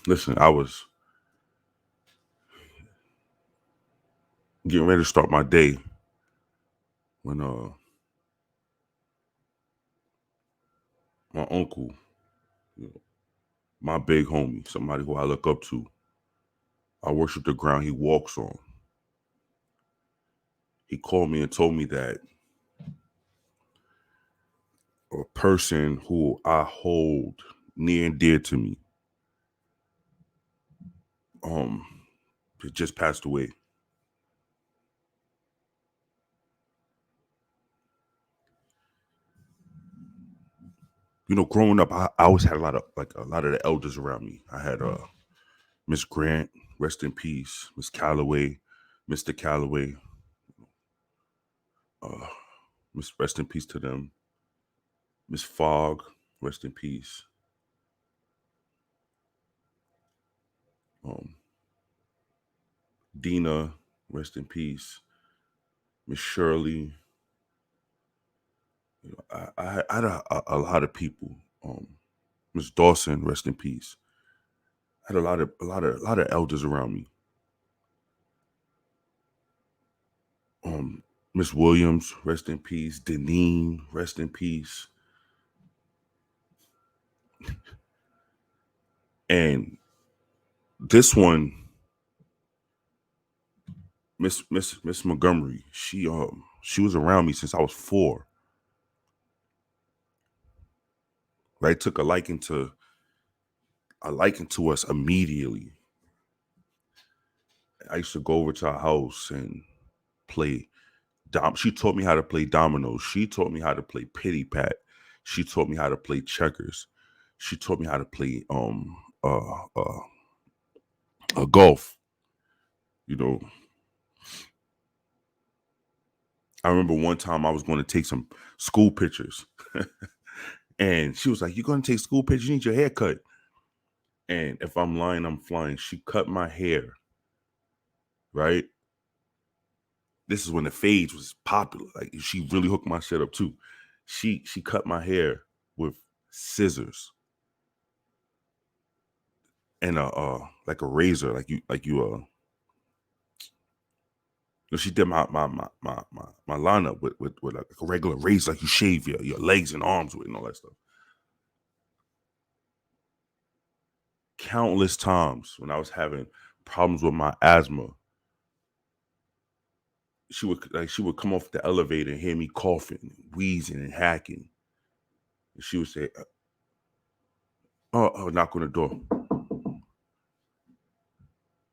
Listen, I was getting ready to start my day when my uncle, you know, my big homie, somebody who I look up to, I worship the ground he walks on. He called me and told me that a person who I hold near and dear to me, um, had just passed away. Growing up, I always had a lot of the elders around me. I had Miss Grant, rest in peace, Miss Calloway, Mr. Calloway, uh, Miss rest in peace to them, Miss Fogg, rest in peace. Um, Dina, rest in peace. Miss Shirley. I had a lot of people. Miss Dawson, rest in peace. I had a lot of elders around me. Miss Williams, rest in peace. Deneen, rest in peace. And this one, Miss Montgomery, she was around me since I was 4. Right, took a liking to us immediately. I used to go over to her house and play. She taught me how to play dominoes. She taught me how to play pity pat. She taught me how to play checkers. She taught me how to play golf. You know, I remember one time I was going to take some school pictures, and she was like, "You're going to take school pictures? You need your hair cut." And if I'm lying, I'm flying. She cut my hair. Right. This is when the fades was popular. Like she really hooked my shit up too. She cut my hair with scissors and like a razor, she did my lineup with like a regular razor, like you shave your legs and arms with and all that stuff. Countless times when I was having problems with my asthma, she would come off the elevator and hear me coughing, wheezing, and hacking. And she would say, "Oh, knock on the door."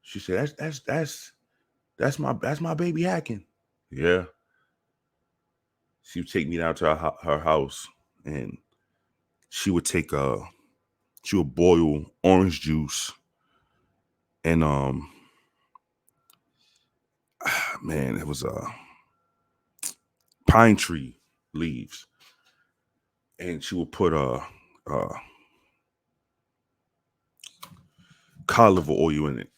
She said, "That's my baby hacking." Yeah. She would take me down to her house, and she would take she would boil orange juice and man, it was pine tree leaves, and she would put cod liver oil in it,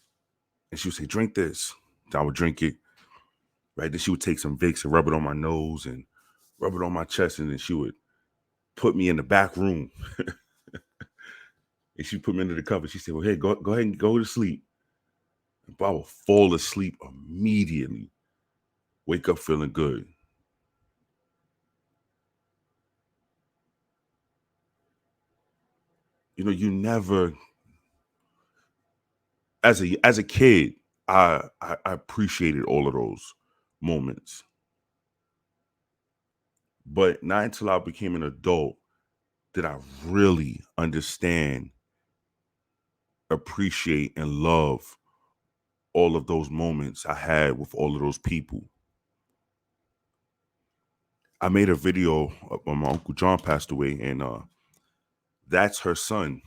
and she would say, "Drink this." I would drink it. Right. Then she would take some Vicks and rub it on my nose and rub it on my chest, and then she would put me in the back room, and she put me under the cover. She said, "Well, hey, go ahead and go to sleep." But I would fall asleep immediately. Wake up feeling good. You never, as a kid, I appreciated all of those moments, but not until I became an adult did I really understand, appreciate, and love all of those moments I had with all of those people. I made a video when my Uncle John passed away, and that's her son.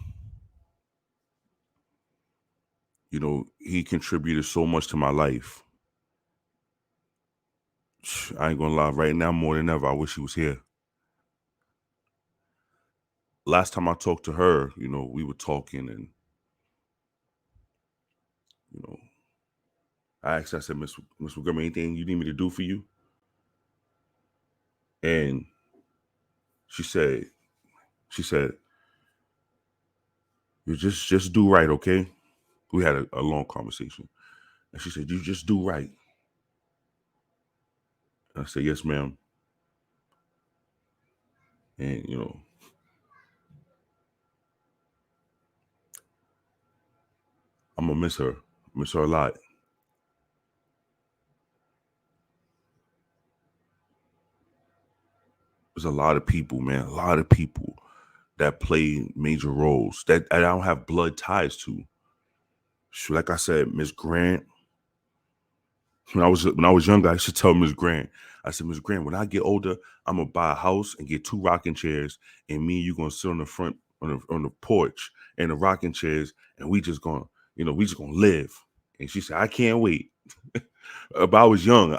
He contributed so much to my life. I ain't gonna lie, right now more than ever, I wish he was here. Last time I talked to her, we were talking, and you know, I said, Miss Montgomery, anything you need me to do for you? And she said, she said, You just do right, okay? We had a long conversation. And she said, you just do right. And I said, yes, ma'am. And, I'm going to miss her. Miss her a lot. There's a lot of people, man. A lot of people that play major roles that I don't have blood ties to. So like I said, Miss Grant, when I was younger, I used to tell Miss Grant, I said, Miss Grant, when I get older, I'm gonna buy a house and get 2 rocking chairs, and me and you gonna sit on the front on the porch and the rocking chairs, and we just gonna live. And she said, I can't wait. But I was young,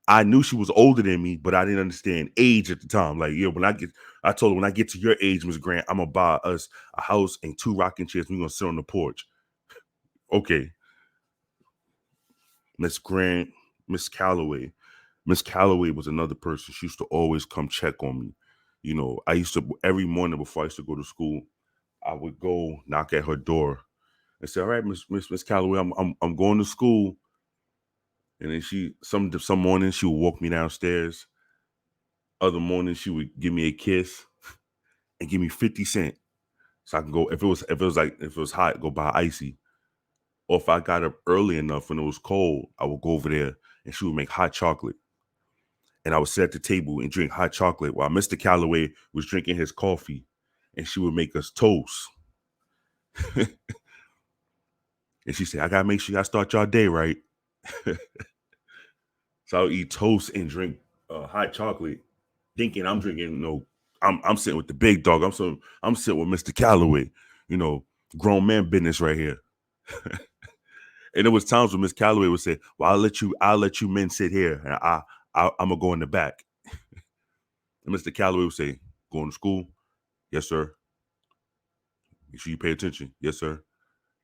I knew she was older than me, but I didn't understand age at the time. Like, I told her when I get to your age, Miss Grant, I'm gonna buy us a house and 2 rocking chairs. We're gonna sit on the porch. Okay, Miss Grant, Miss Calloway. Miss Calloway was another person. She used to always come check on me. I used to every morning before I used to go to school, I would go knock at her door and say, "All right, Miss Calloway, I'm going to school." And then some mornings she would walk me downstairs. Other mornings she would give me a kiss and give me 50 cents so I can go if it was hot, go buy icy. Or if I got up early enough when it was cold, I would go over there and she would make hot chocolate. And I would sit at the table and drink hot chocolate while Mr. Calloway was drinking his coffee, and she would make us toast. And she said, I gotta make sure y'all start y'all day right. So I'll eat toast and drink hot chocolate, thinking I'm drinking, I'm sitting with the big dog. I'm sitting with Mr. Calloway, you know, grown man business right here. And there was times when Miss Calloway would say, "Well, I'll let you men sit here, and I'm gonna go in the back." And Mr. Calloway would say, "Going to school? Yes, sir. Make sure you pay attention. Yes, sir."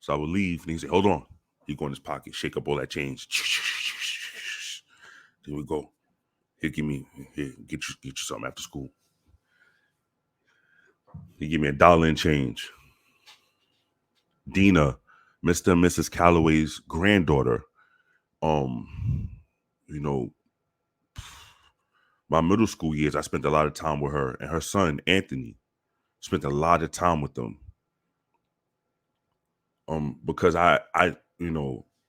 So I would leave, and he'd say, "Hold on." He'd go in his pocket, shake up all that change. Here we go. He'd give me, here, get you something after school. He'd give me $1 in change. Dina, Mr. and Mrs. Calloway's granddaughter. You know, my middle school years, I spent a lot of time with her, and her son Anthony spent a lot of time with them. Because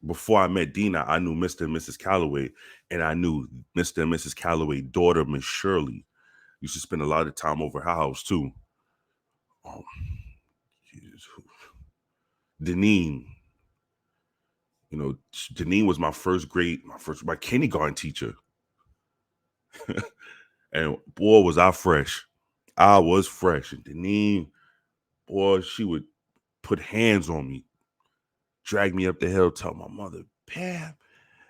before I met Dina, I knew Mr. and Mrs. Calloway, and I knew Mr. and Mrs. Calloway's daughter, Miss Shirley. Used to spend a lot of time over her house too. Um, Jesus. Deneen, Deneen was my kindergarten teacher, and boy was I fresh. I was fresh, and Deneen, boy, she would put hands on me, drag me up the hill, tell my mother, Pam,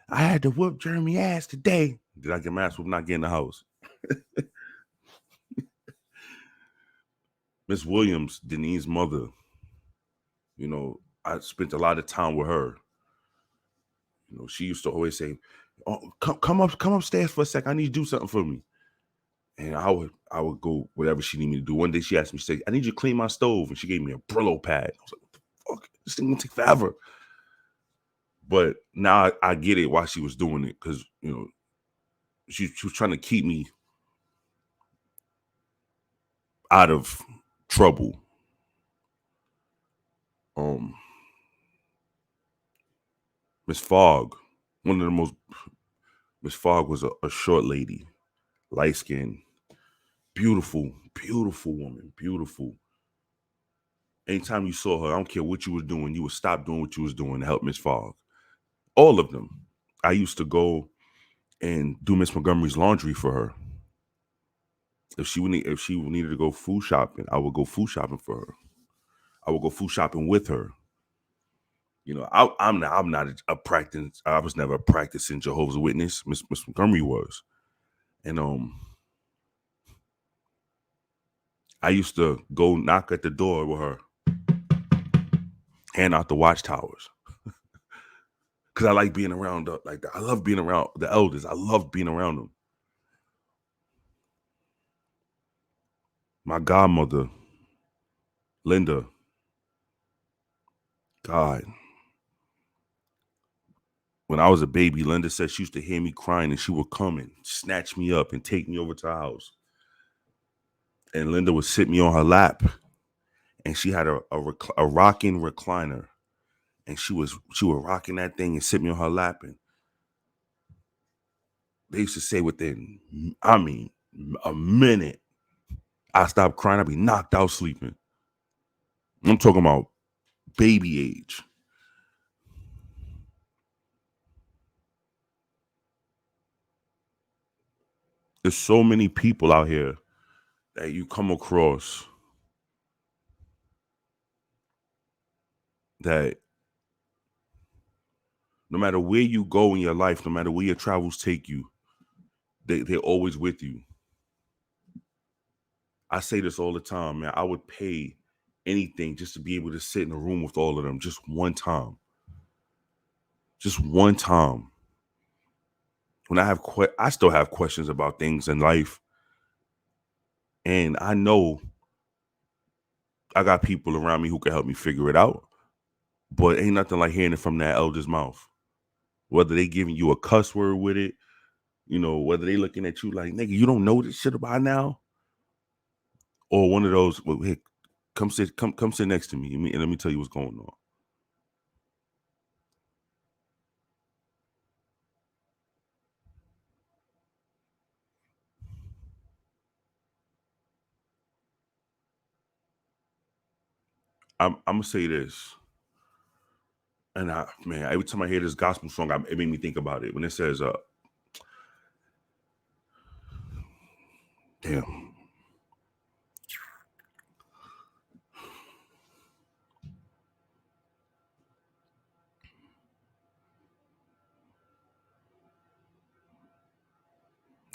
I had to whoop Jeremy ass today. Did I get my ass whooped? Not get in the house. Miss Williams, Denise's mother, I spent a lot of time with her. She used to always say, "Oh, come upstairs for a sec. I need you to do something for me." And I would go whatever she needed me to do. One day she asked me, she said, "I need you to clean my stove," and she gave me a Brillo pad. I was like, "What the fuck? This thing gonna take forever." But now I get it why she was doing it, because she was trying to keep me out of trouble. Um, Miss Fogg, one of the most Miss Fogg was a short lady, light skinned, beautiful, beautiful woman, beautiful. Anytime you saw her, I don't care what you was doing, you would stop doing what you was doing to help Miss Fogg. All of them. I used to go and do Miss Montgomery's laundry for her. If she needed to go food shopping, I would go food shopping for her. I would go food shopping with her. I'm not a practice. I was never a practicing Jehovah's Witness. Miss Montgomery was, and I used to go knock at the door with her, hand out the watchtowers, because I like being around like that. I love being around the elders. I love being around them. My godmother, Linda, God. When I was a baby, Linda said she used to hear me crying and she would come and snatch me up and take me over to her house. And Linda would sit me on her lap, and she had a rocking recliner, and she was rocking that thing and sit me on her lap. And they used to say within, I mean, a minute, I stopped crying. I'd be knocked out sleeping. I'm talking about baby age. There's so many people out here that you come across that no matter where you go in your life, no matter where your travels take you, they're always with you. I say this all the time, man. I would pay anything just to be able to sit in a room with all of them just one time. Just one time. When I still have questions about things in life, and I know I got people around me who can help me figure it out. But ain't nothing like hearing it from that elder's mouth. Whether they giving you a cuss word with it, whether they looking at you like, nigga, you don't know this shit about now, or one of those, well, hey, come sit next to me, and let me tell you what's going on. I'm gonna say this, and man, every time I hear this gospel song, it made me think about it when it says, damn,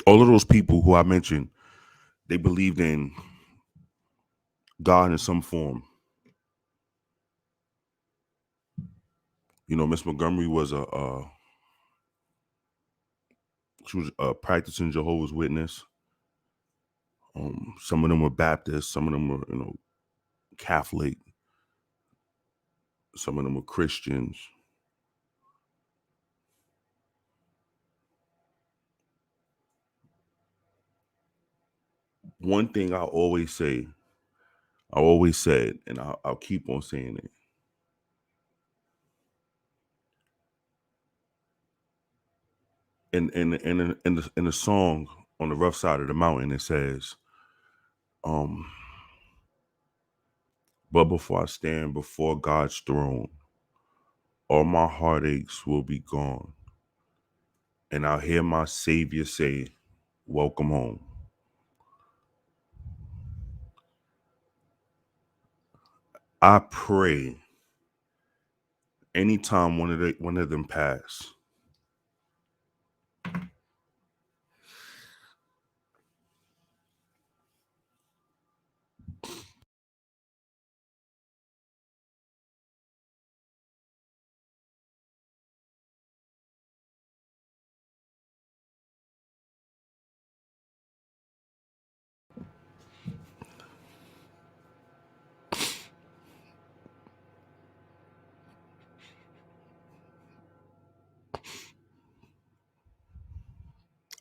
all of those people who I mentioned, they believed in God in some form. Miss Montgomery was she was a practicing Jehovah's Witness. Some of them were Baptist, some of them were, Catholic, some of them were Christians. One thing I always said, and I'll keep on saying it. In the song on the rough side of the mountain, it says, um, but before I stand before God's throne, all my heartaches will be gone, and I'll hear my Savior say, "Welcome home." I pray anytime one of them pass,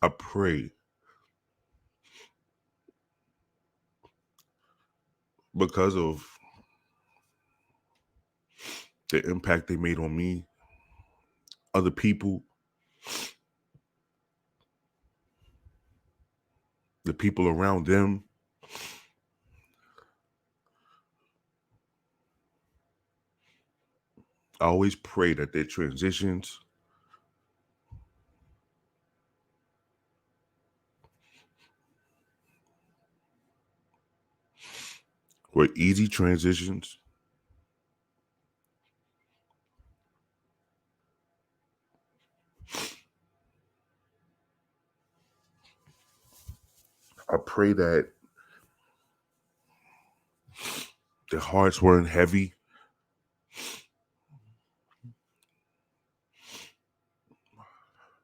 I pray because of the impact they made on me, other people, the people around them. I always pray that their transitions were easy transitions. I pray that their hearts weren't heavy.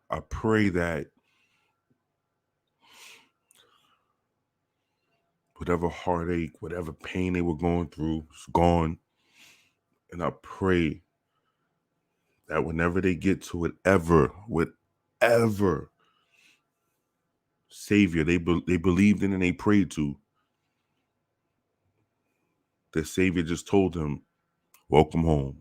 I pray that whatever heartache, whatever pain they were going through is gone, And I pray that whenever they get to whatever Savior they believed in and they prayed to, the Savior just told them, welcome home.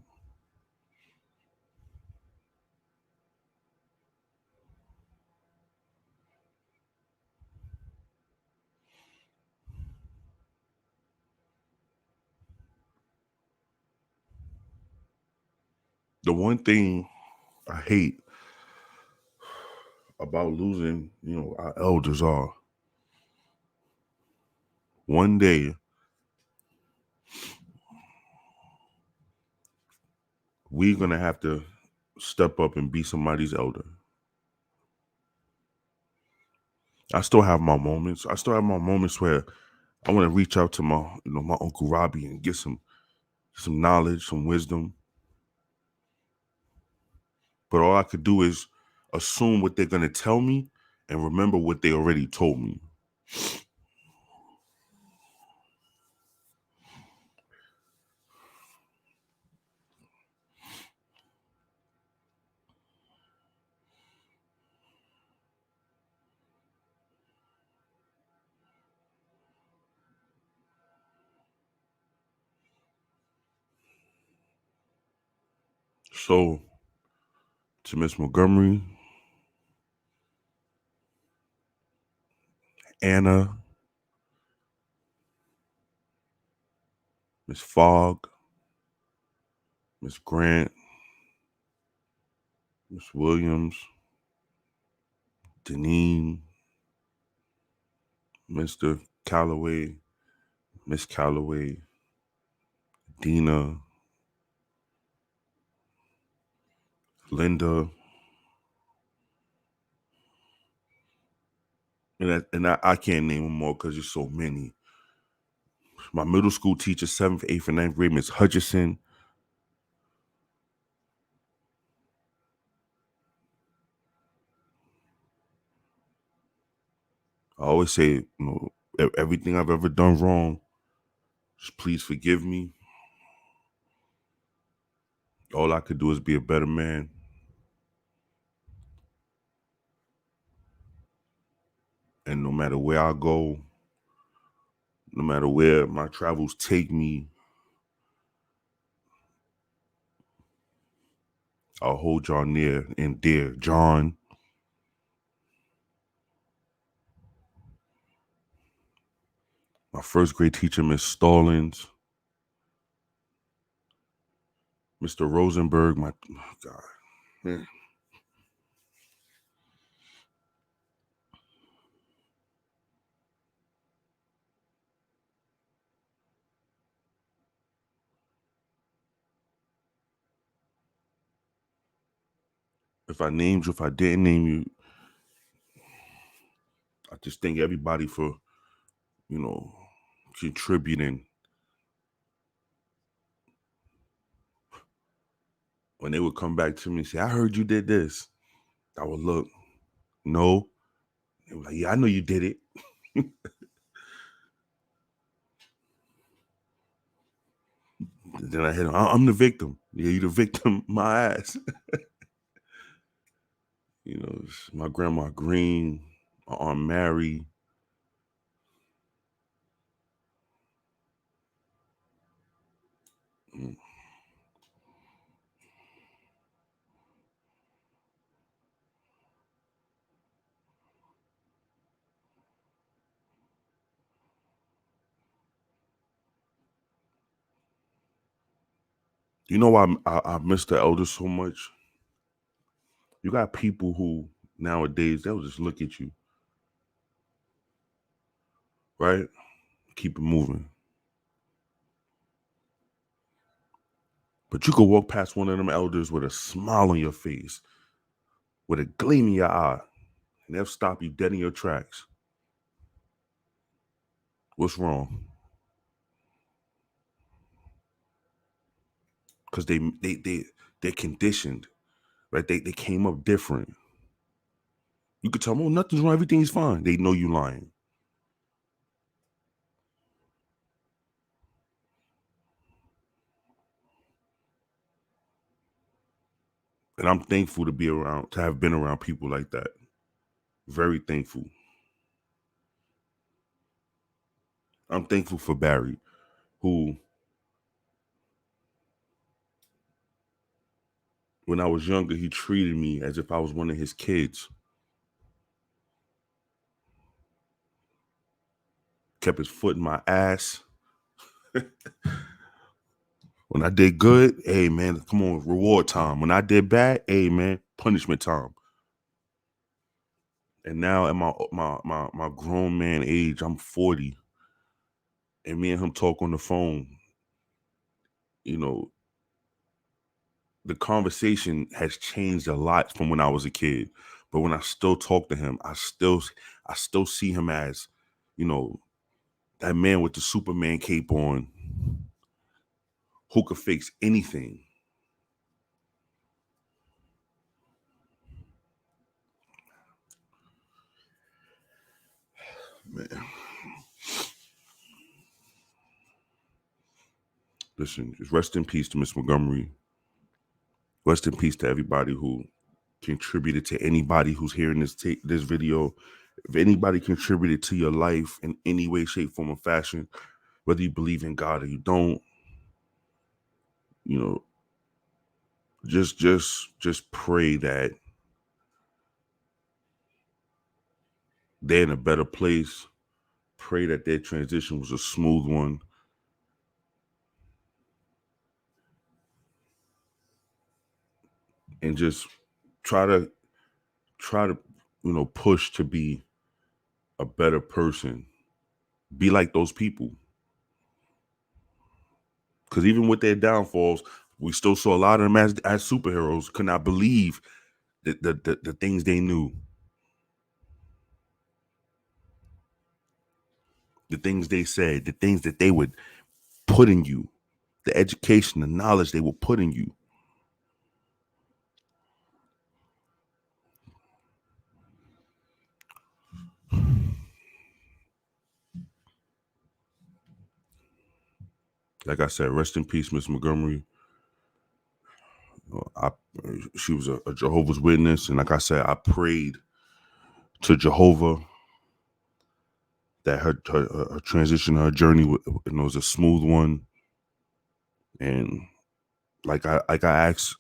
The one thing I hate about losing, our elders are, one day we're going to have to step up and be somebody's elder. I still have my moments. I still have my moments where I want to reach out to my Uncle Robbie and get some knowledge, some wisdom. But all I could do is assume what they're going to tell me and remember what they already told me. So, to Miss Montgomery, Anna, Miss Fogg, Miss Grant, Miss Williams, Deneen, Mr. Calloway, Miss Calloway, Dina, Linda, and I can't name them all because there's so many. My middle school teacher, 7th, 8th, and 9th grade, Miss Hutchison. I always say, everything I've ever done wrong, just please forgive me. All I could do is be a better man. And no matter where I go, no matter where my travels take me, I'll hold y'all near and dear. John, my first grade teacher, Miss Stallings, Mr. Rosenberg, God, man. If I named you, if I didn't name you, I just thank everybody for, contributing. When they would come back to me and say, I heard you did this, I would look, no. They were like, yeah, I know you did it. Then I hit him, I'm the victim. Yeah, you the victim, my ass. My grandma Green, my Aunt Mary. Mm. You know why I miss the elders so much? You got people who nowadays, they'll just look at you, right? Keep it moving. But you could walk past one of them elders with a smile on your face, with a gleam in your eye, and they'll stop you dead in your tracks. What's wrong? Because they're conditioned, right? They came up different. You could tell them, oh, nothing's wrong, everything's fine. They know you lying. And I'm thankful to have been around people like that. Very thankful. I'm thankful for Barry, who, when I was younger, he treated me as if I was one of his kids. Kept his foot in my ass. When I did good, hey man, come on, reward time. When I did bad, hey man, punishment time. And now at my grown man age, I'm 40, and me and him talk on the phone. You know, the conversation has changed a lot from when I was a kid. But when I still talk to him, I still see him as, you know, that man with the Superman cape on who could fix anything. Man. Listen, just rest in peace to Miss Montgomery. Rest in peace to everybody who contributed to anybody who's hearing this video. If anybody contributed to your life in any way, shape, form, or fashion, whether you believe in God or you don't, you know, just pray that they're in a better place. Pray that their transition was a smooth one. And just try to push to be a better person. Be like those people. Because even with their downfalls, we still saw a lot of them as superheroes. Could not believe the things they knew, the things they said, the things that they would put in you, the education, the knowledge they would put in you. Like I said, rest in peace, Miss Montgomery. She was a Jehovah's Witness, and like I said, I prayed to Jehovah that her transition, her journey was a smooth one. And like I asked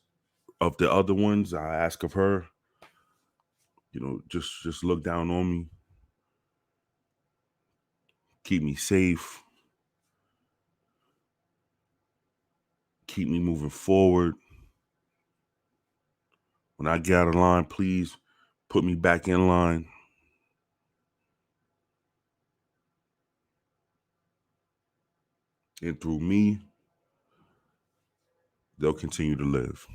of the other ones, I ask of her, just look down on me, keep me safe, keep me moving forward. When I get out of line, please put me back in line. And through me, they'll continue to live.